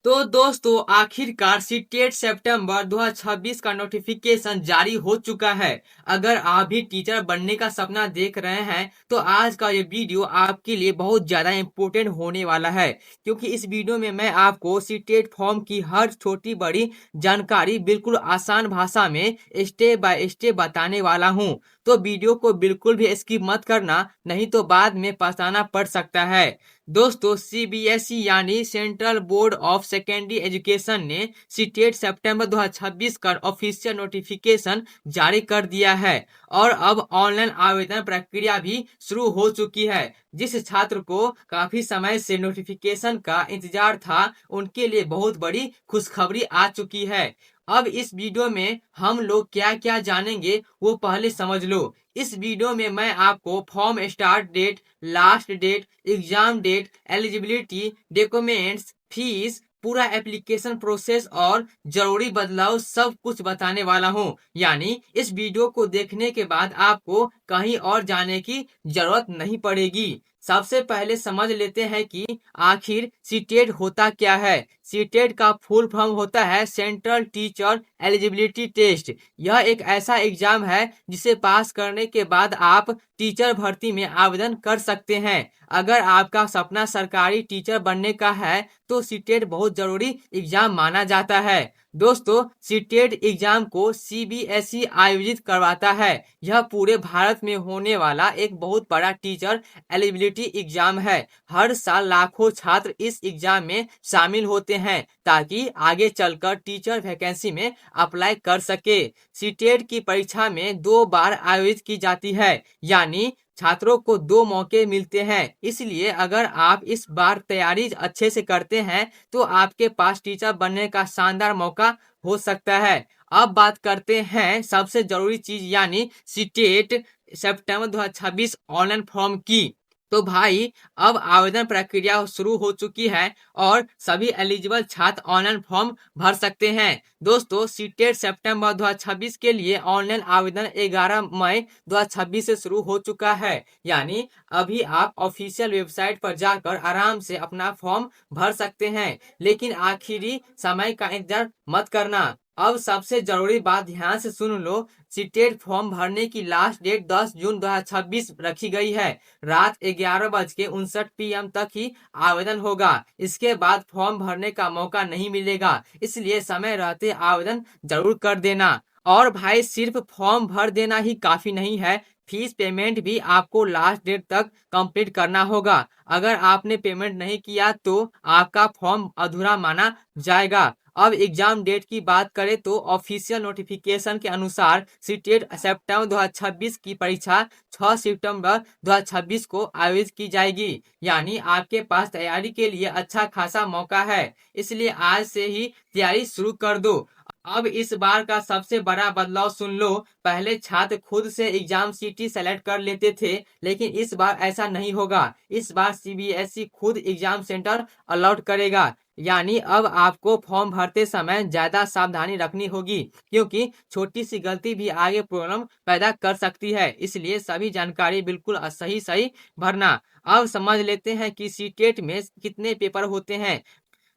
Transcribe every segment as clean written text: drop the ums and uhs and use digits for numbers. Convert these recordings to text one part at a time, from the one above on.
तो दोस्तों आखिरकार सीटेट सितंबर 2026 का नोटिफिकेशन जारी हो चुका है। अगर आप भी टीचर बनने का सपना देख रहे हैं तो आज का ये वीडियो आपके लिए बहुत ज्यादा इम्पोर्टेंट होने वाला है, क्योंकि इस वीडियो में मैं आपको सीटेट फॉर्म की हर छोटी बड़ी जानकारी बिल्कुल आसान भाषा में स्टेप बाय स्टेप बताने वाला हूँ। तो वीडियो को बिल्कुल भी स्किप मत करना, नहीं तो बाद में पछताना पड़ सकता है। दोस्तों सीबीएसई यानी central board of secondary education ने सीटेट सितंबर 2026 का ऑफिशियल नोटिफिकेशन जारी कर दिया है और अब ऑनलाइन आवेदन प्रक्रिया भी शुरू हो चुकी है। जिस छात्र को काफी समय से नोटिफिकेशन का इंतजार था, उनके लिए बहुत बड़ी खुशखबरी आ चुकी है। अब इस वीडियो में हम लोग क्या क्या जानेंगे वो पहले समझ लो। इस वीडियो में मैं आपको form start date, last date, exam date, eligibility, documents, fees, पूरा एप्लीकेशन प्रोसेस और जरूरी बदलाव सब कुछ बताने वाला हूँ। यानी इस वीडियो को देखने के बाद आपको कहीं और जाने की जरूरत नहीं पड़ेगी। सबसे पहले समझ लेते हैं कि आखिर सीटेट होता क्या है। सीटेट का फुल फॉर्म होता है सेंट्रल टीचर एलिजिबिलिटी टेस्ट। यह एक ऐसा एग्जाम है जिसे पास करने के बाद आप टीचर भर्ती में आवेदन कर सकते हैं। अगर आपका सपना सरकारी टीचर बनने का है तो सीटेट बहुत जरूरी एग्जाम माना जाता है। दोस्तों सीटेट एग्जाम को सीबीएसई आयोजित करवाता है। यह पूरे भारत में होने वाला एक बहुत बड़ा टीचर एलिजिबिलिटी एग्जाम है। हर साल लाखों छात्र इस एग्जाम में शामिल होते हैं ताकि आगे चलकर टीचर वैकेंसी में अप्लाई कर सके। सीटेट की परीक्षा में 2 बार आयोजित की जाती है, यानी छात्रों को 2 मौके मिलते हैं। इसलिए अगर आप इस बार तैयारी अच्छे से करते हैं तो आपके पास टीचर बनने का शानदार मौका हो सकता है। अब बात करते हैं सबसे जरूरी चीज यानी सीटेट सितंबर 2026 ऑनलाइन फॉर्म की। तो भाई अब आवेदन प्रक्रिया शुरू हो चुकी है और सभी एलिजिबल छात्र ऑनलाइन फॉर्म भर सकते हैं। दोस्तों सीटेट सितंबर 2026 के लिए ऑनलाइन आवेदन 11 मई 2026 से शुरू हो चुका है। यानी अभी आप ऑफिशियल वेबसाइट पर जाकर आराम से अपना फॉर्म भर सकते हैं, लेकिन आखिरी समय का इंतजार मत करना। अब सबसे जरूरी बात ध्यान से सुन लो। सीटेट फॉर्म भरने की लास्ट डेट 10 जून 2026 रखी गई है। रात 11:59 PM तक ही आवेदन होगा। इसके बाद फॉर्म भरने का मौका नहीं मिलेगा, इसलिए समय रहते आवेदन जरूर कर देना। और भाई सिर्फ फॉर्म भर देना ही काफी नहीं है, फीस पेमेंट भी आपको लास्ट डेट तक कंप्लीट करना होगा। अगर आपने पेमेंट नहीं किया तो आपका फॉर्म अधूरा माना जाएगा। अब एग्जाम डेट की बात करें तो ऑफिशियल नोटिफिकेशन के अनुसार सीटेट सितंबर 2026 की परीक्षा 6 सितंबर 2026 को आयोजित की जाएगी। यानी आपके पास तैयारी के लिए अच्छा खासा मौका है, इसलिए आज से ही तैयारी शुरू कर दो। अब इस बार का सबसे बड़ा बदलाव सुन लो। पहले छात्र खुद से एग्जाम सिटी सेलेक्ट कर लेते थे, लेकिन इस बार ऐसा नहीं होगा। इस बार सीबीएसई खुद एग्जाम सेंटर अलॉट करेगा। यानी अब आपको फॉर्म भरते समय ज्यादा सावधानी रखनी होगी, क्योंकि छोटी सी गलती भी आगे प्रॉब्लम पैदा कर सकती है। इसलिए सभी जानकारी बिल्कुल सही सही भरना। अब समझ लेते हैं कि सीटेट में कितने पेपर होते हैं।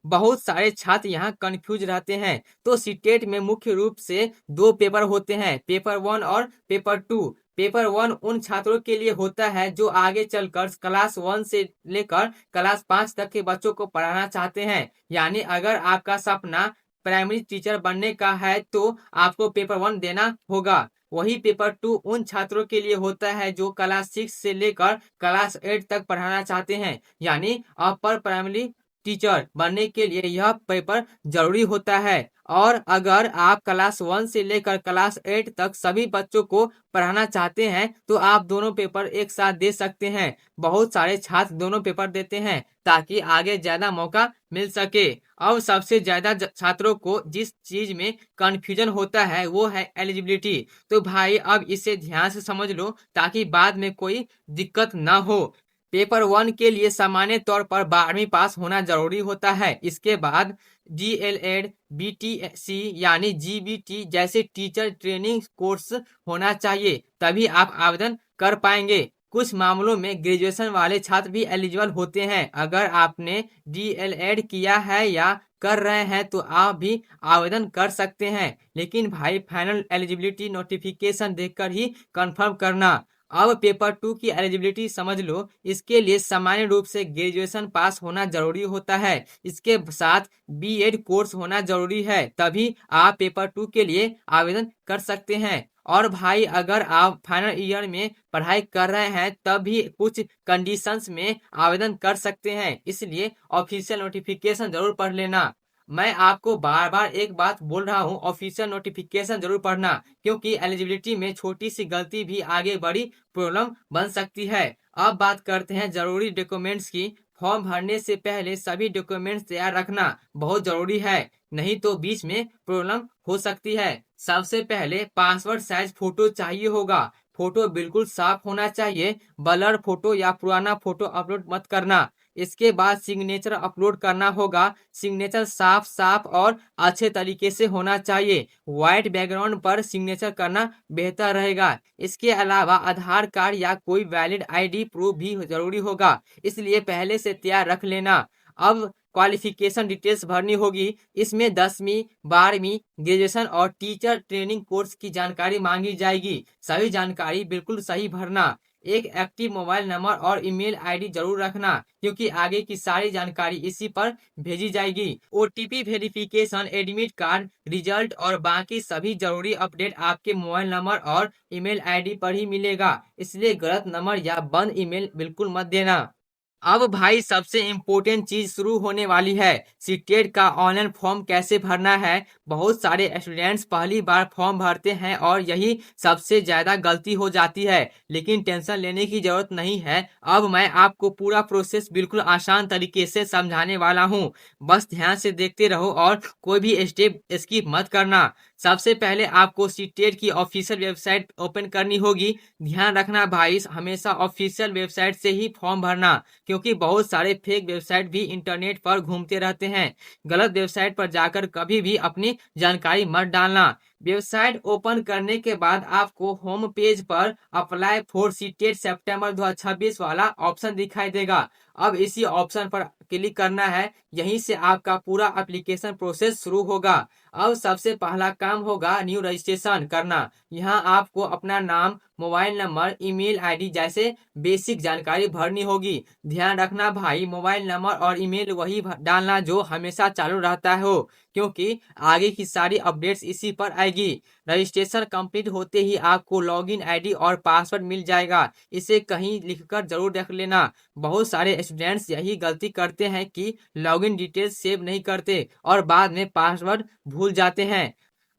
बहुत सारे छात्र यहाँ कंफ्यूज रहते हैं। तो सीटेट में मुख्य रूप से 2 पेपर होते हैं, पेपर 1 और पेपर 2। पेपर 1 उन छात्रों के लिए होता है जो आगे चलकर क्लास 1 से लेकर क्लास 5 तक के बच्चों को पढ़ाना चाहते हैं। यानी अगर आपका सपना प्राइमरी टीचर बनने का है तो आपको पेपर 1 देना होगा। वही पेपर 2 उन छात्रों के लिए होता है जो क्लास 6 से लेकर क्लास 8 तक पढ़ाना चाहते हैं। यानी अपर प्राइमरी टीचर बनने के लिए यह पेपर जरूरी होता है। और अगर आप क्लास 1 से लेकर क्लास 8 तक सभी बच्चों को पढ़ाना चाहते हैं तो आप दोनों पेपर एक साथ दे सकते हैं। बहुत सारे छात्र दोनों पेपर देते हैं ताकि आगे ज्यादा मौका मिल सके। अब सबसे ज्यादा छात्रों को जिस चीज में कंफ्यूजन होता है वो है एलिजिबिलिटी। तो भाई अब इसे ध्यान से समझ लो ताकि बाद में कोई दिक्कत ना हो। पेपर 1 के लिए सामान्य तौर पर 12वीं पास होना जरूरी होता है। इसके बाद डीएलएड, बीटीसी यानी जीबीटी जैसे टीचर ट्रेनिंग कोर्स होना चाहिए, तभी आप आवेदन कर पाएंगे। कुछ मामलों में ग्रेजुएशन वाले छात्र भी एलिजिबल होते हैं। अगर आपने डीएलएड किया है या कर रहे हैं तो आप भी आवेदन कर सकते हैं, लेकिन भाई फाइनल एलिजिबिलिटी नोटिफिकेशन देखकर ही कंफर्म करना। अब पेपर 2 की एलिजिबिलिटी समझ लो। इसके लिए सामान्य रूप से ग्रेजुएशन पास होना जरूरी होता है। इसके साथ बीएड कोर्स होना जरूरी है, तभी आप पेपर 2 के लिए आवेदन कर सकते हैं। और भाई अगर आप फाइनल ईयर में पढ़ाई कर रहे हैं तब भी कुछ कंडीशंस में आवेदन कर सकते हैं, इसलिए ऑफिशियल नोटिफिकेशन जरूर पढ़ लेना। मैं आपको बार बार एक बात बोल रहा हूँ, ऑफिशियल नोटिफिकेशन जरूर पढ़ना, क्योंकि एलिजिबिलिटी में छोटी सी गलती भी आगे बड़ी प्रॉब्लम बन सकती है। अब बात करते हैं जरूरी डॉक्यूमेंट्स की। फॉर्म भरने से पहले सभी डॉक्यूमेंट्स तैयार रखना बहुत जरूरी है, नहीं तो बीच में प्रॉब्लम हो सकती है। सबसे पहले पासपोर्ट साइज फोटो चाहिए होगा। फोटो बिल्कुल साफ होना चाहिए, ब्लर फोटो या पुराना फोटो अपलोड मत करना। इसके बाद सिग्नेचर अपलोड करना होगा। सिग्नेचर साफ साफ और अच्छे तरीके से होना चाहिए। व्हाइट बैकग्राउंड पर सिग्नेचर करना बेहतर रहेगा। इसके अलावा आधार कार्ड या कोई वैलिड आईडी प्रूफ भी जरूरी होगा, इसलिए पहले से तैयार रख लेना। अब क्वालिफिकेशन डिटेल्स भरनी होगी। इसमें 10वीं 12वीं ग्रेजुएशन और टीचर ट्रेनिंग कोर्स की जानकारी मांगी जाएगी। सभी जानकारी बिल्कुल सही भरना। एक एक्टिव मोबाइल नंबर और ईमेल आईडी जरूर रखना, क्योंकि आगे की सारी जानकारी इसी पर भेजी जाएगी। OTP verification, admit card, result और बाकी सभी जरूरी अपडेट आपके मोबाइल नंबर और ईमेल आईडी पर ही मिलेगा, इसलिए गलत नंबर या बंद ईमेल बिल्कुल मत देना। अब भाई सबसे इम्पोर्टेंट चीज शुरू होने वाली है, सीटेट का ऑनलाइन फॉर्म कैसे भरना है। बहुत सारे स्टूडेंट्स पहली बार फॉर्म भरते हैं और यही सबसे ज्यादा गलती हो जाती है, लेकिन टेंशन लेने की जरूरत नहीं है। अब मैं आपको पूरा प्रोसेस बिल्कुल आसान तरीके से समझाने वाला हूँ, बस ध्यान से देखते रहो और कोई भी स्टेप स्किप मत करना। सबसे पहले आपको सीटेट की ऑफिशियल वेबसाइट ओपन करनी होगी। ध्यान रखना भाई, हमेशा ऑफिशियल वेबसाइट से ही फॉर्म भरना, क्योंकि बहुत सारे फेक वेबसाइट भी इंटरनेट पर घूमते रहते हैं। गलत वेबसाइट पर जाकर कभी भी अपनी जानकारी मत डालना। वेबसाइट ओपन करने के बाद आपको होम पेज पर अप्लाई फॉर सीटेट सितंबर 2026 वाला ऑप्शन दिखाई देगा। अब इसी ऑप्शन पर क्लिक करना है। यहीं से आपका पूरा एप्लीकेशन प्रोसेस शुरू होगा। अब सबसे पहला काम होगा न्यू रजिस्ट्रेशन करना। यहाँ आपको अपना नाम, मोबाइल नंबर, ईमेल आईडी जैसे बेसिक जानकारी भरनी होगी। ध्यान रखना भाई, मोबाइल नंबर और ईमेल वही डालना जो हमेशा चालू रहता हो, क्योंकि आगे की सारी अपडेट्स इसी पर आएगी। रजिस्ट्रेशन कंप्लीट होते ही आपको लॉगिन आईडी और पासवर्ड मिल जाएगा। इसे कहीं लिखकर जरूर रख लेना। बहुत सारे स्टूडेंट्स यही गलती करते हैं कि लॉगिन डिटेल्स सेव नहीं करते और बाद में पासवर्ड भूल जाते हैं।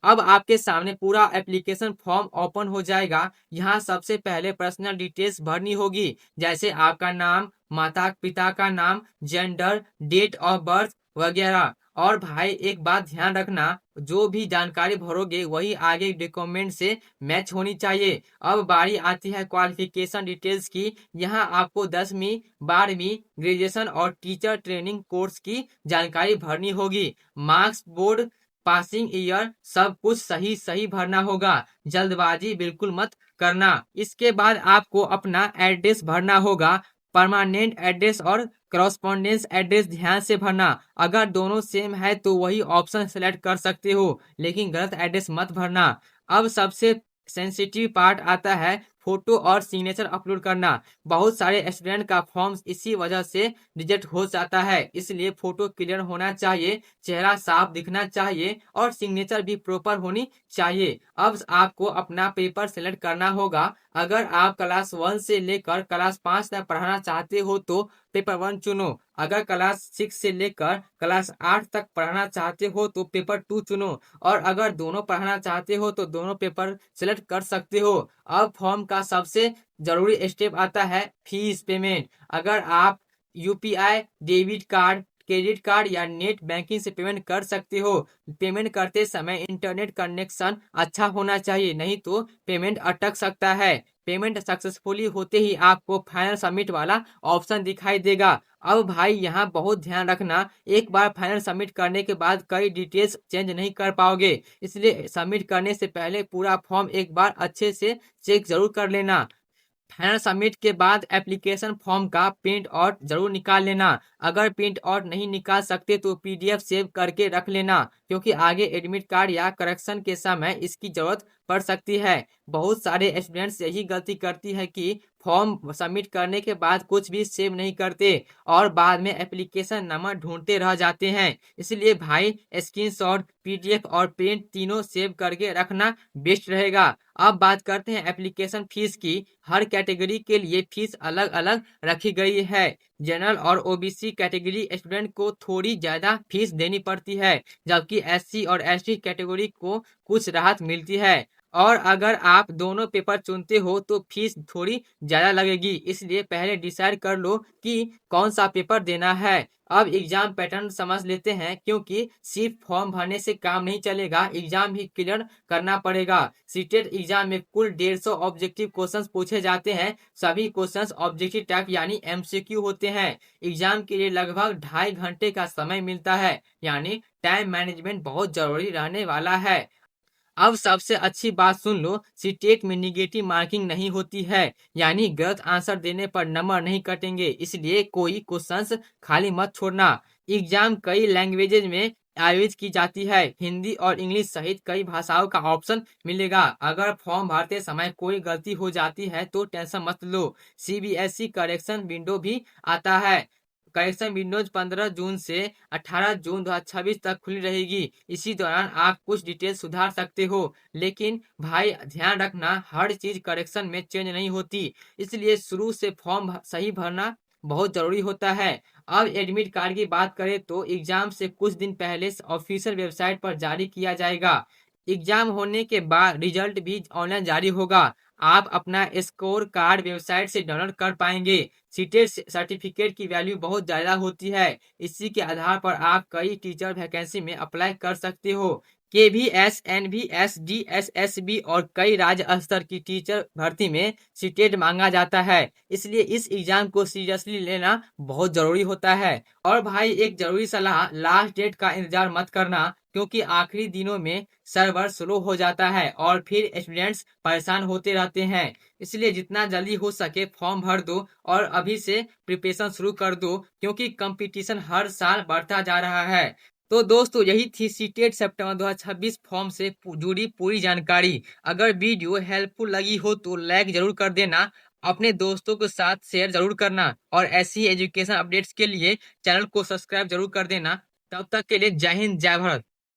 अब आपके सामने पूरा एप्लीकेशन फॉर्म ओपन हो जाएगा। यहाँ सबसे पहले पर्सनल डिटेल्स भरनी होगी, जैसे आपका नाम, माता पिता का नाम, जेंडर, डेट ऑफ बर्थ वगैरह। और भाई एक बात ध्यान रखना, जो भी जानकारी भरोगे वही आगे डॉक्यूमेंट से मैच होनी चाहिए। अब बारी आती है क्वालिफिकेशन डिटेल्स की। यहाँ आपको 10वीं 12वीं ग्रेजुएशन और टीचर ट्रेनिंग कोर्स की जानकारी भरनी होगी। मार्क्स, बोर्ड, पासिंग ईयर, सब कुछ सही सही भरना होगा। जल्दबाजी बिल्कुल मत करना। इसके बाद आपको अपना एड्रेस भरना होगा। परमानेंट एड्रेस और करस्पॉन्डेंस एड्रेस ध्यान से भरना। अगर दोनों सेम है तो वही ऑप्शन सेलेक्ट कर सकते हो, लेकिन गलत एड्रेस मत भरना। अब सबसे सेंसिटिव पार्ट आता है फोटो और सिग्नेचर अपलोड करना। बहुत सारे स्टूडेंट का फॉर्म इसी वजह से रिजेक्ट हो जाता है, इसलिए फोटो क्लियर होना चाहिए, चेहरा साफ दिखना चाहिए और सिग्नेचर भी प्रॉपर होनी चाहिए। अब आपको अपना पेपर सेलेक्ट करना होगा। अगर आप क्लास 1 से लेकर क्लास 5 तक पढ़ाना चाहते हो तो पेपर 1 चुनो। अगर क्लास 6 से लेकर क्लास 8 तक पढ़ाना चाहते हो तो पेपर 2 चुनो। और अगर दोनों पढ़ाना चाहते हो तो दोनों पेपर सेलेक्ट कर सकते हो। अब फॉर्म का सबसे जरूरी स्टेप आता है फीस पेमेंट। अगर आप UPI, debit card, credit card या नेट बैंकिंग से पेमेंट कर सकते हो। पेमेंट करते समय इंटरनेट कनेक्शन अच्छा होना चाहिए, नहीं तो पेमेंट अटक सकता है। पेमेंट सक्सेसफुली होते ही आपको फाइनल सबमिट वाला ऑप्शन दिखाई देगा। अब भाई यहाँ बहुत ध्यान रखना, एक बार फाइनल सबमिट करने के बाद कई डिटेल्स चेंज नहीं कर पाओगे, इसलिए सबमिट करने से पहले पूरा फॉर्म एक बार अच्छे से चेक जरूर कर लेना। फाइनल सबमिट के बाद एप्लीकेशन फॉर्म का प्रिंट आउट जरूर निकाल लेना। अगर प्रिंट आउट नहीं निकाल सकते तो पीडीएफ सेव करके रख लेना, क्योंकि आगे एडमिट कार्ड या करेक्शन के समय इसकी जरूरत पड़ सकती है। बहुत सारे स्टूडेंट्स यही गलती करती है कि फॉर्म सबमिट करने के बाद कुछ भी सेव नहीं करते और बाद में एप्लीकेशन नंबर ढूंढते रह जाते हैं। इसलिए भाई स्क्रीनशॉट, पीडीएफ और प्रिंट तीनों सेव करके रखना बेस्ट रहेगा। अब बात करते हैं एप्लीकेशन फीस की। हर कैटेगरी के लिए फीस अलग अलग रखी गई है। जनरल और ओबीसी कैटेगरी स्टूडेंट को थोड़ी ज्यादा फीस देनी पड़ती है, जबकि एससी और एसटी कैटेगरी को कुछ राहत मिलती है। और अगर आप दोनों पेपर चुनते हो तो फीस थोड़ी ज्यादा लगेगी, इसलिए पहले डिसाइड कर लो कि कौन सा पेपर देना है। अब एग्जाम पैटर्न समझ लेते हैं, क्योंकि सिर्फ फॉर्म भरने से काम नहीं चलेगा, एग्जाम भी क्लियर करना पड़ेगा। सीटेट एग्जाम में कुल 150 ऑब्जेक्टिव क्वेश्चंस पूछे जाते हैं। सभी क्वेश्चंस ऑब्जेक्टिव टाइप यानी एमसीक्यू होते हैं। एग्जाम के लिए लगभग 2.5 घंटे का समय मिलता है, यानी टाइम मैनेजमेंट बहुत जरूरी रहने वाला है। अब सबसे अच्छी बात सुन लो, सीटेट में निगेटिव मार्किंग नहीं होती है, यानी गलत आंसर देने पर नंबर नहीं कटेंगे, इसलिए कोई क्वेश्चंस खाली मत छोड़ना। एग्जाम कई लैंग्वेजेज में आयोजित की जाती है। हिंदी और इंग्लिश सहित कई भाषाओं का ऑप्शन मिलेगा। अगर फॉर्म भरते समय कोई गलती हो जाती है तो टेंशन मत लो, सीबीएसई करेक्शन विंडो भी आता है। करेक्शन विंडोज 15 जून से 18 जून 2026 तक खुली रहेगी। इसी दौरान आप कुछ डिटेल सुधार सकते हो, लेकिन भाई ध्यान रखना हर चीज करेक्शन में चेंज नहीं होती, इसलिए शुरू से फॉर्म सही भरना बहुत जरूरी होता है। अब एडमिट कार्ड की बात करें तो एग्जाम से कुछ दिन पहले ऑफिशियल वेबसाइट पर जारी किया जाएगा। एग्जाम होने के बाद रिजल्ट भी ऑनलाइन जारी होगा। आप अपना स्कोर कार्ड वेबसाइट से डाउनलोड कर पाएंगे। सीटेट सर्टिफिकेट की वैल्यू बहुत ज़्यादा होती है। इसी के आधार पर आप कई टीचर वैकेंसी में अप्लाई कर सकते हो। केवीएस, एनवीएस, डीएसएसबी और कई राज्य स्तर की टीचर भर्ती में सीटेट मांगा जाता है, इसलिए इस एग्जाम को सीरियसली लेना बहुत जरूरी होता है। और भाई एक जरूरी सलाह, लास्ट डेट का इंतजार मत करना, क्योंकि आखिरी दिनों में सर्वर स्लो हो जाता है और फिर स्टूडेंट्स परेशान होते रहते हैं। इसलिए जितना जल्दी हो सके फॉर्म भर दो और अभी से प्रिपरेशन शुरू कर दो, क्योंकि कंपटीशन हर साल बढ़ता जा रहा है। तो दोस्तों यही थी सीटेट सितंबर 2026 फॉर्म से जुड़ी पूरी जानकारी। अगर वीडियो हेल्पफुल लगी हो तो लाइक जरूर कर देना, अपने दोस्तों के साथ शेयर जरूर करना और ऐसी एजुकेशन अपडेट्स के लिए चैनल को सब्सक्राइब जरूर कर देना। तब तक के लिए जय हिंद, जय भारत।